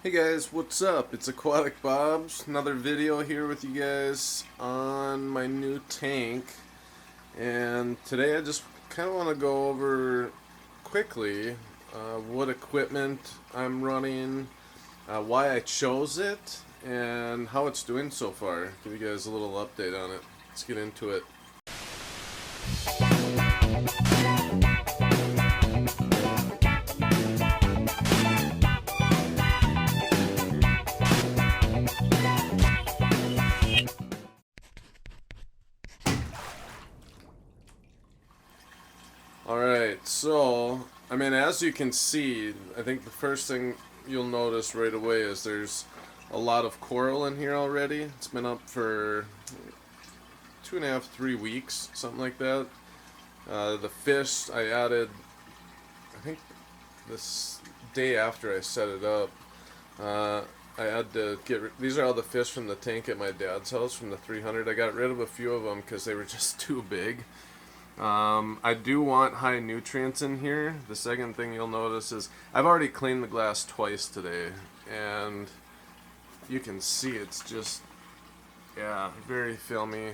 Hey guys, what's up? It's Aquatic Bob's. Another video here with you guys on my new tank. And today I just kind of want to go over quickly what equipment I'm running, why I chose it, and how it's doing so far. Give you guys a little update on it. Let's get into it. Alright, so, as you can see, I think the first thing you'll notice right away is there's a lot of coral in here already. It's been up for 2.5, 3 weeks, something like that. The fish I added, I think this day after I set it up. I had to these are all the fish from the tank at my dad's house from the 300. I got rid of a few of them because they were just too big. I do want high nutrients in here. The second thing you'll notice is I've already cleaned the glass twice today, and you can see it's just, yeah, very filmy.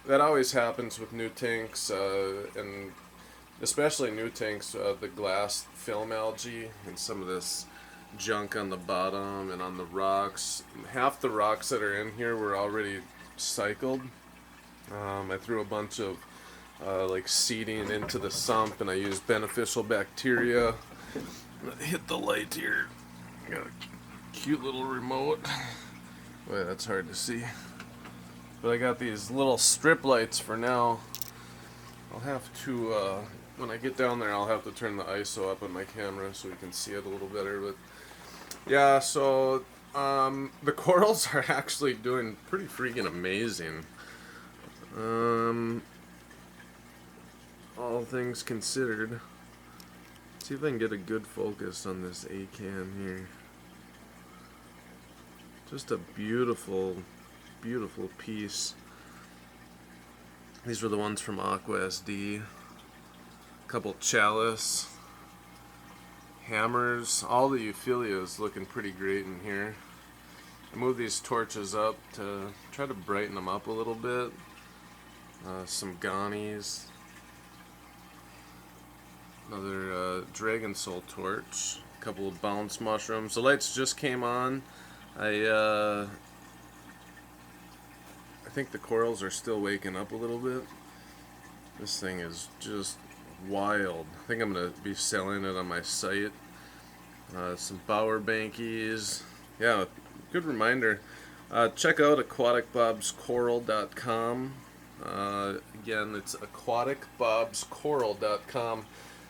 That always happens with new tanks, and especially new tanks, the glass film algae and some of this junk on the bottom and on the rocks. Half the rocks that are in here were already cycled. I threw a bunch of like seeding into the sump, and I used beneficial bacteria. Hit the light here. Got a cute little remote. Boy, that's hard to see. But I got these little strip lights for now. I'll have to, when I get down there, I'll have to turn the ISO up on my camera so we can see it a little better. But yeah, so the corals are actually doing pretty freaking amazing. All things considered. Let's see if I can get a good focus on this A-can here. Just a beautiful, beautiful piece. These were the ones from Aqua SD. A couple chalice, hammers. All the Euphilia is looking pretty great in here. I moved these torches up to try to brighten them up a little bit. Some Ghanies. Another dragon soul torch, a couple of bounce mushrooms. The lights just came on. I think the corals are still waking up a little bit. This thing is just wild. I think I'm gonna be selling it on my site. Some bower bankies. Yeah, good reminder. Check out aquaticbobscoral.com. Again, it's aquaticbobscoral.com.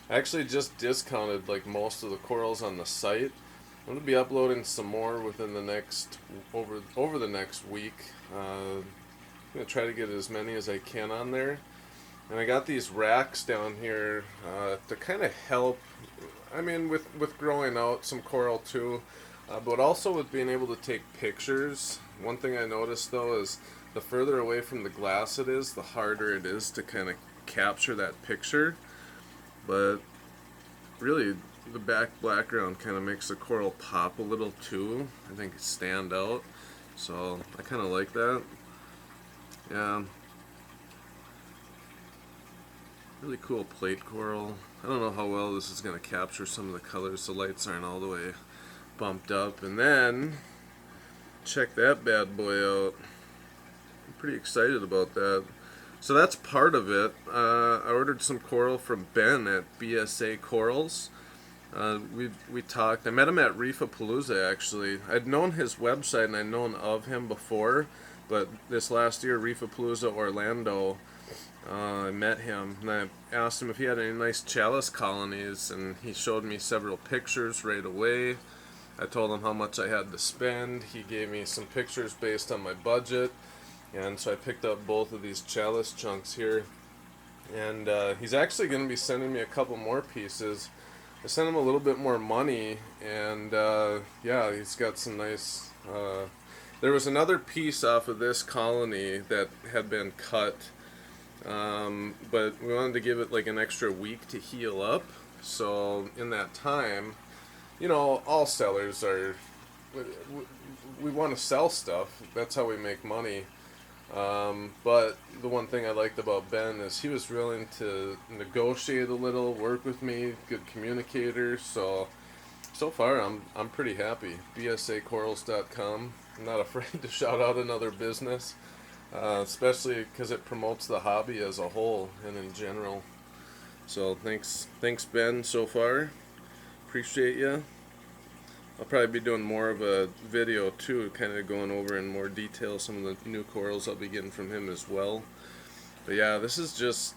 I actually just discounted like most of the corals on the site. I'm going to be uploading some more within the next, over the next week. I'm going to try to get as many as I can on there. And I got these racks down here to kind of help, with growing out some coral too, but also with being able to take pictures. One thing I noticed though is the further away from the glass it is, the harder it is to kind of capture that picture. But really, the background kind of makes the coral pop a little too. I think stand out. So I kind of like that. Yeah. Really cool plate coral. I don't know how well this is going to capture some of the colors. The lights aren't all the way bumped up. And then, check that bad boy out. I'm pretty excited about that. So that's part of it. I ordered some coral from Ben at BSA Corals. We talked. I met him at Reef actually. I'd known his website and I'd known of him before, but this last year, Reef Orlando, I met him and I asked him if he had any nice chalice colonies, and he showed me several pictures right away. I told him how much I had to spend. He gave me some pictures based on my budget. And so I picked up both of these chalice chunks here, and he's actually going to be sending me a couple more pieces. I sent him a little bit more money, and yeah, he's got some nice... there was another piece off of this colony that had been cut, but we wanted to give it like an extra week to heal up. So in that time, all sellers are we want to sell stuff. That's how we make money. But the one thing I liked about Ben is he was willing to negotiate a little, work with me, good communicator. So far I'm pretty happy. BSAcorals.com. I'm not afraid to shout out another business, especially because it promotes the hobby as a whole and in general. So thanks Ben so far. Appreciate you. I'll probably be doing more of a video too, kind of going over in more detail some of the new corals I'll be getting from him as well. But yeah, this is just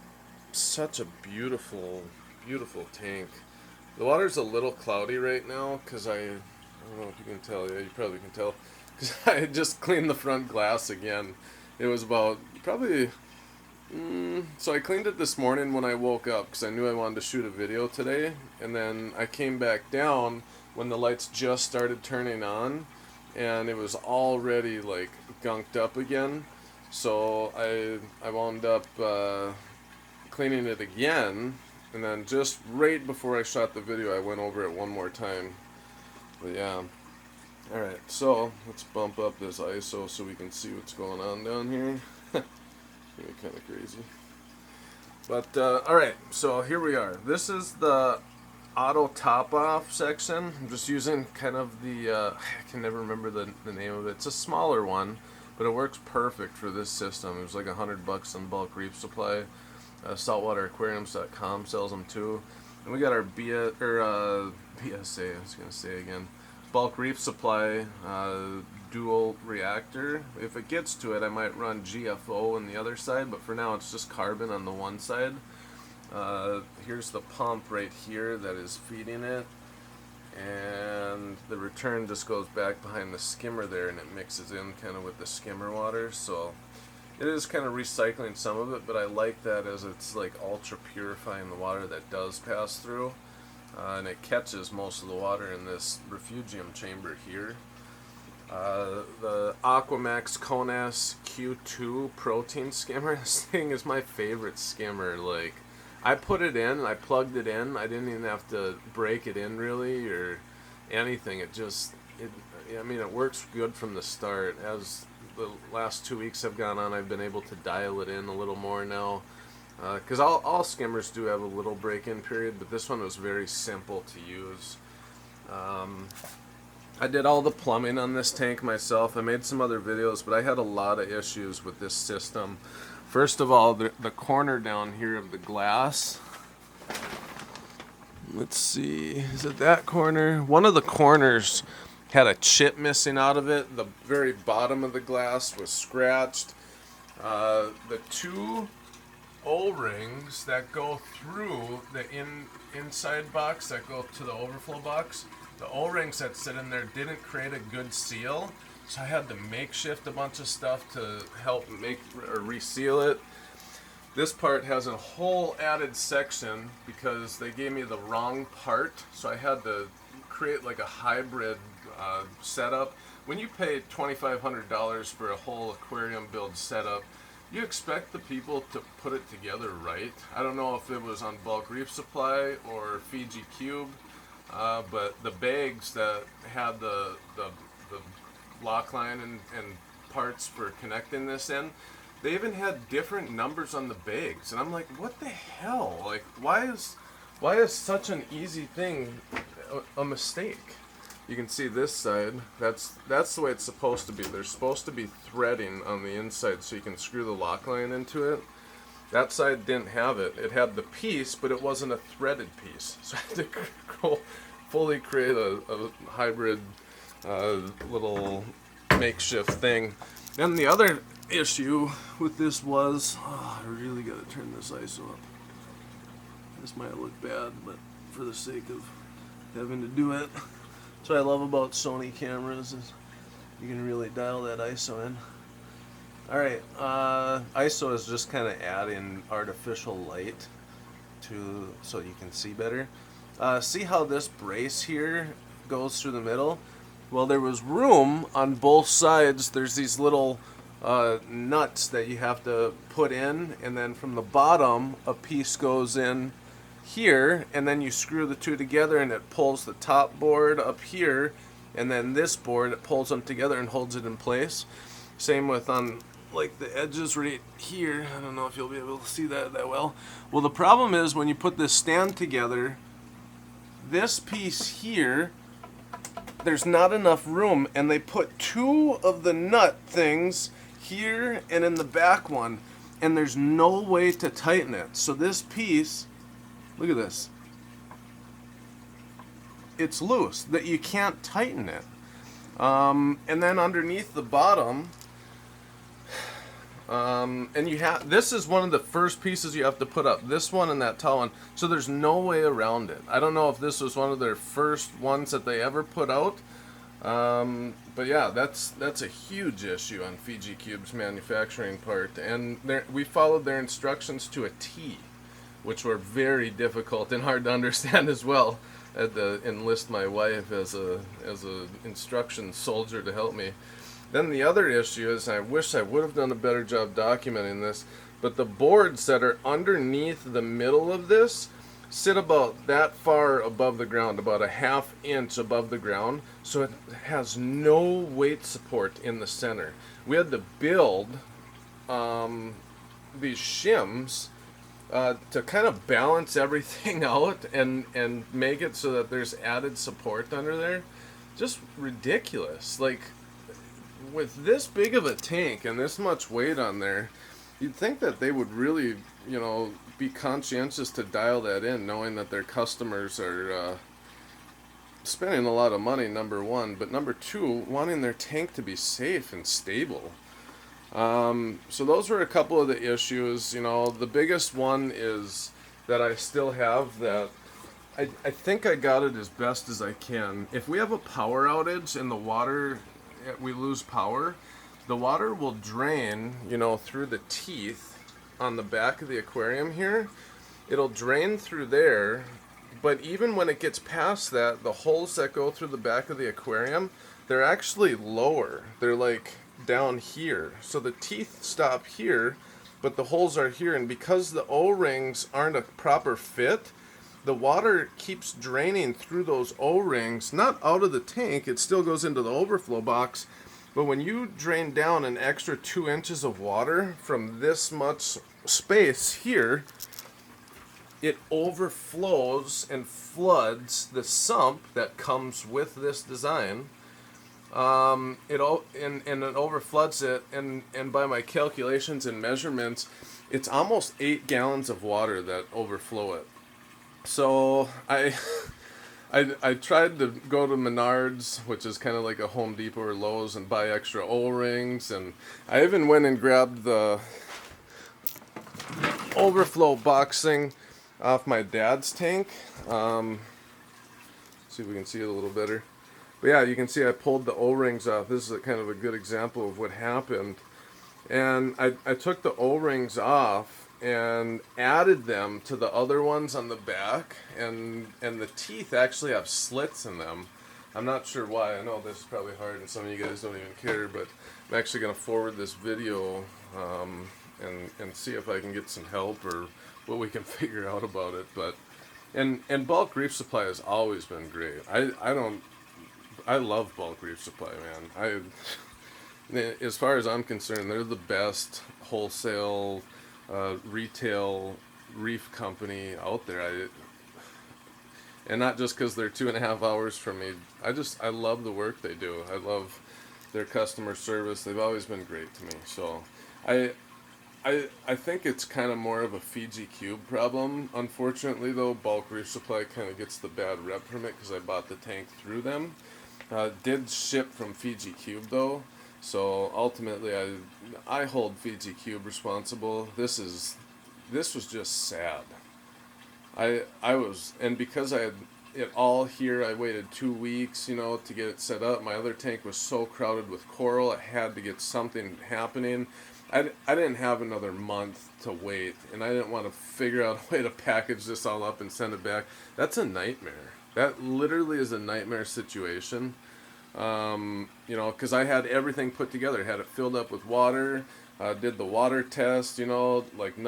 such a beautiful, beautiful tank. The water's a little cloudy right now because I don't know if you can tell. Yeah, you probably can tell because I had just cleaned the front glass again. It was about probably. So I cleaned it this morning when I woke up because I knew I wanted to shoot a video today, and then I came back down when the lights just started turning on, and it was already like gunked up again. So I wound up cleaning it again, and then just right before I shot the video, I went over it one more time. But yeah, all right. So let's bump up this ISO so we can see what's going on down here. Kind of crazy. But all right. So here we are. This is the auto top off section. I'm just using kind of the I can never remember the name of it. It's a smaller one, but it works perfect for this system. It was like $100 on bulk reef supply. Saltwateraquariums.com sells them too. And we got our BSA, I was gonna say again, bulk reef supply dual reactor. If it gets to it, I might run GFO on the other side, but for now it's just carbon on the one side. Here's the pump right here that is feeding it, and the return just goes back behind the skimmer there, and it mixes in kind of with the skimmer water. So it is kind of recycling some of it, but I like that as it's like ultra purifying the water that does pass through, and it catches most of the water in this refugium chamber here. The Aquamax Konas Q2 protein skimmer. This thing is my favorite skimmer. Like, I put it in, I plugged it in, I didn't even have to break it in really or anything. I mean, it works good from the start. As the last 2 weeks have gone on, I've been able to dial it in a little more now. Because all skimmers do have a little break-in period, but this one was very simple to use. I did all the plumbing on this tank myself. I made some other videos, but I had a lot of issues with this system. First of all, the corner down here of the glass. Let's see, is it that corner? One of the corners had a chip missing out of it. The very bottom of the glass was scratched. The two O-rings that go through the inside box that go to the overflow box, the O-rings that sit in there didn't create a good seal, so I had to makeshift a bunch of stuff to help make or reseal it. This part has a whole added section because they gave me the wrong part, so I had to create like a hybrid setup. When you pay $2,500 for a whole aquarium build setup, you expect the people to put it together right. I don't know if it was on Bulk Reef Supply or Fiji Cube, but the bags that had the lock line and parts for connecting this in, they even had different numbers on the bags, and I'm like, what the hell? Like, why is such an easy thing a mistake? You can see this side, that's the way it's supposed to be. There's supposed to be threading on the inside so you can screw the lock line into it. That side didn't have it. It had the piece, but it wasn't a threaded piece. So I had to go fully create a hybrid little makeshift thing. Then the other issue with this was, I really got to turn this ISO up. This might look bad, but for the sake of having to do it. That's what I love about Sony cameras, is you can really dial that ISO in. Alright, ISO is just kind of adding artificial light so you can see better. See how this brace here goes through the middle? Well, there was room on both sides. There's these little nuts that you have to put in, and then from the bottom a piece goes in here, and then you screw the two together and it pulls the top board up here, and then this board, it pulls them together and holds it in place. Same with on like the edges right here. I don't know if you'll be able to see that well. Well, the problem is when you put this stand together, this piece here, there's not enough room, and they put two of the nut things here and in the back one, and there's no way to tighten it. So this piece, look at this, it's loose, that you can't tighten it. And then underneath the bottom, and you have, this is one of the first pieces you have to put up, this one and that tall one, so there's no way around it. I don't know if this was one of their first ones that they ever put out, but yeah, that's a huge issue on Fiji Cube's manufacturing part, and we followed their instructions to a T, which were very difficult and hard to understand as well. I had to enlist my wife as a instruction soldier to help me. Then the other issue is, I wish I would have done a better job documenting this, but the boards that are underneath the middle of this sit about that far above the ground, about a ½ inch above the ground, so it has no weight support in the center. We had to build these shims to kind of balance everything out and make it so that there's added support under there. Just ridiculous. Like, with this big of a tank and this much weight on there, you'd think that they would really, you know, be conscientious to dial that in, knowing that their customers are spending a lot of money, number one, but number two, wanting their tank to be safe and stable. So those were a couple of the issues. You know, the biggest one is that I still have that I think I got it as best as I can. If we have a power outage and the water, we lose power, the water will drain, you know, through the teeth on the back of the aquarium here. It'll drain through there, but even when it gets past that, the holes that go through the back of the aquarium, they're actually lower. They're like down here. So the teeth stop here, but the holes are here, and because the O-rings aren't a proper fit, the water keeps draining through those O-rings, not out of the tank, it still goes into the overflow box, but when you drain down an extra 2 inches of water from this much space here, it overflows and floods the sump that comes with this design. And it overfloods it, and by my calculations and measurements, it's almost 8 gallons of water that overflow it. So I tried to go to Menards, which is kind of like a Home Depot or Lowe's, and buy extra O-rings, and I even went and grabbed the overflow boxing off my dad's tank. See if we can see it a little better. But yeah, you can see I pulled the O-rings off. This is a kind of a good example of what happened. And I took the O-rings off and added them to the other ones on the back, and the teeth actually have slits in them. I'm not sure why. I know this is probably hard and some of you guys don't even care, but I'm actually going to forward this video and see if I can get some help or what we can figure out about it. But and bulk reef supply has always been great. I love bulk reef supply, man. As far as I'm concerned, they're the best wholesale retail reef company out there. And not just because they're 2.5 hours from me. I love the work they do. I love their customer service. They've always been great to me. So I think it's kind of more of a Fiji Cube problem. Unfortunately, though, bulk reef supply kind of gets the bad rep from it because I bought the tank through them. Did ship from Fiji Cube though. So ultimately, I hold Fiji Cube responsible. This was just sad. And because I had it all here, I waited 2 weeks, you know, to get it set up. My other tank was so crowded with coral, I had to get something happening. I didn't have another month to wait, and I didn't want to figure out a way to package this all up and send it back. That's a nightmare. That literally is a nightmare situation. You know, because I had everything put together. Had it filled up with water, did the water test, you know, like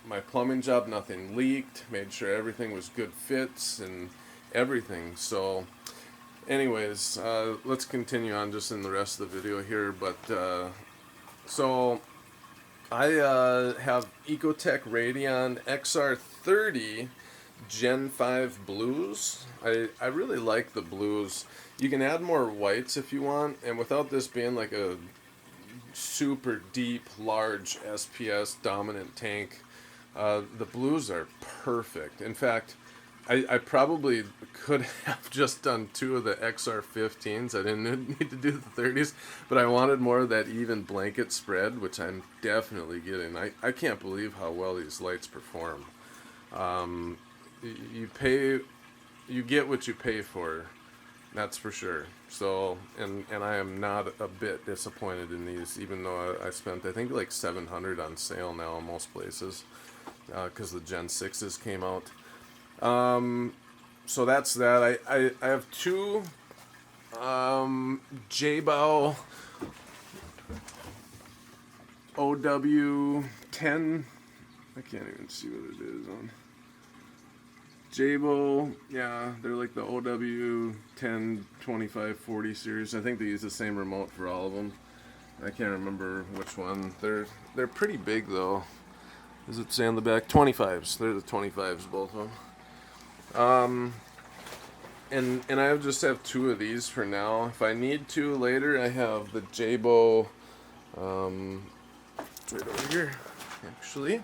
my plumbing job, nothing leaked, made sure everything was good fits and everything. So Anyways, let's continue on just in the rest of the video here. But so I have Ecotech Radion XR30 Gen 5 blues. I really like the blues. You can add more whites if you want, and without this being like a super deep, large SPS dominant tank, the blues are perfect. In fact, I probably could have just done 2 of the XR15s. I didn't need to do the 30s, but I wanted more of that even blanket spread, which I'm definitely getting. I can't believe how well these lights perform. You get what you pay for, that's for sure. So, and I am not a bit disappointed in these, even though I spent, I think, like $700 on sale now in most places, because the Gen 6s came out. So that's that. I have 2 J-Bow OW10. I can't even see what it is on J-Bow. Yeah, they're like the OW10 25 40 series. I think they use the same remote for all of them. I can't remember which one. They're pretty big though. Does it say on the back? 25s. They're the 25s, both of them. And I just have 2 of these for now. If I need to later, I have the J-Bow, it's right over here, actually.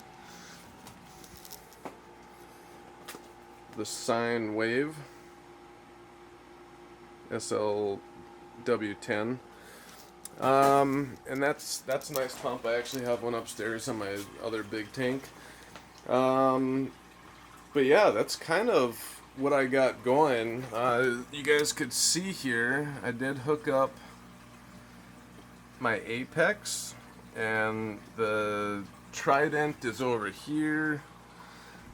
The Sine Wave, SLW10. And that's a nice pump. I actually have one upstairs on my other big tank. But yeah, that's kind of what I got going. You guys could see here, I did hook up my Apex, and the Trident is over here.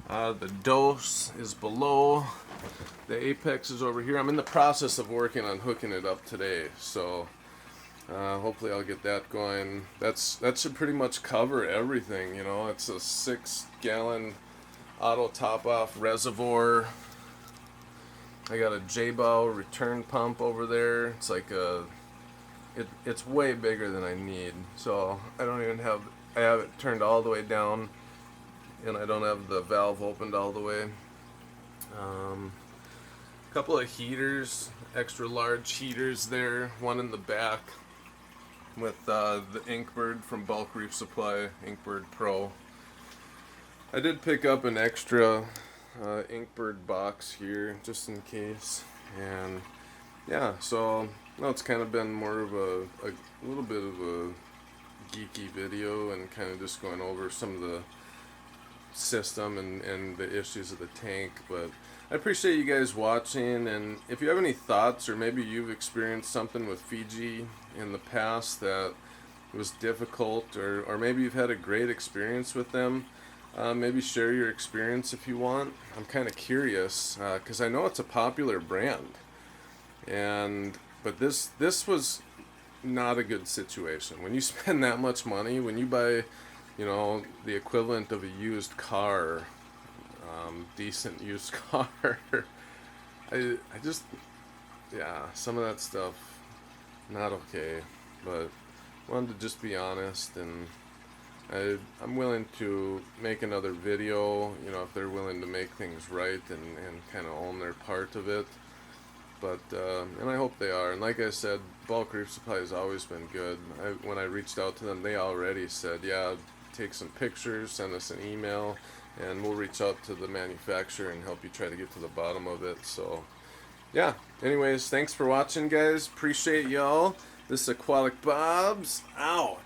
The Dose is below. The Apex is over here. I'm in the process of working on hooking it up today, so hopefully I'll get that going. That should pretty much cover everything, you know. It's a 6-gallon auto top-off reservoir. I got a J-Bow return pump over there. It's like it's way bigger than I need, so I have it turned all the way down, and I don't have the valve opened all the way. A couple of heaters, extra large heaters there, one in the back with the Inkbird from Bulk Reef Supply, Inkbird Pro. I did pick up an extra Inkbird box here just in case, and yeah, so well, it's kind of been more of a little bit of a geeky video and kind of just going over some of the system and the issues of the tank. But I appreciate you guys watching, and if you have any thoughts, or maybe you've experienced something with Fiji in the past that was difficult, or maybe you've had a great experience with them, maybe share your experience if you want. I'm kind of curious, because I know it's a popular brand, but this was not a good situation. When you spend that much money, when you buy, you know, the equivalent of a used car, decent used car, I just, yeah, some of that stuff, not okay. But wanted to just be honest, and I'm willing to make another video, you know, if they're willing to make things right and kind of own their part of it. But and I hope they are. And like I said, Bulk Reef Supply has always been good. When I reached out to them, they already said, yeah, take some pictures, send us an email, and we'll reach out to the manufacturer and help you try to get to the bottom of it. So yeah, anyways, thanks for watching, guys. Appreciate y'all. This is Aquatic Bob's out.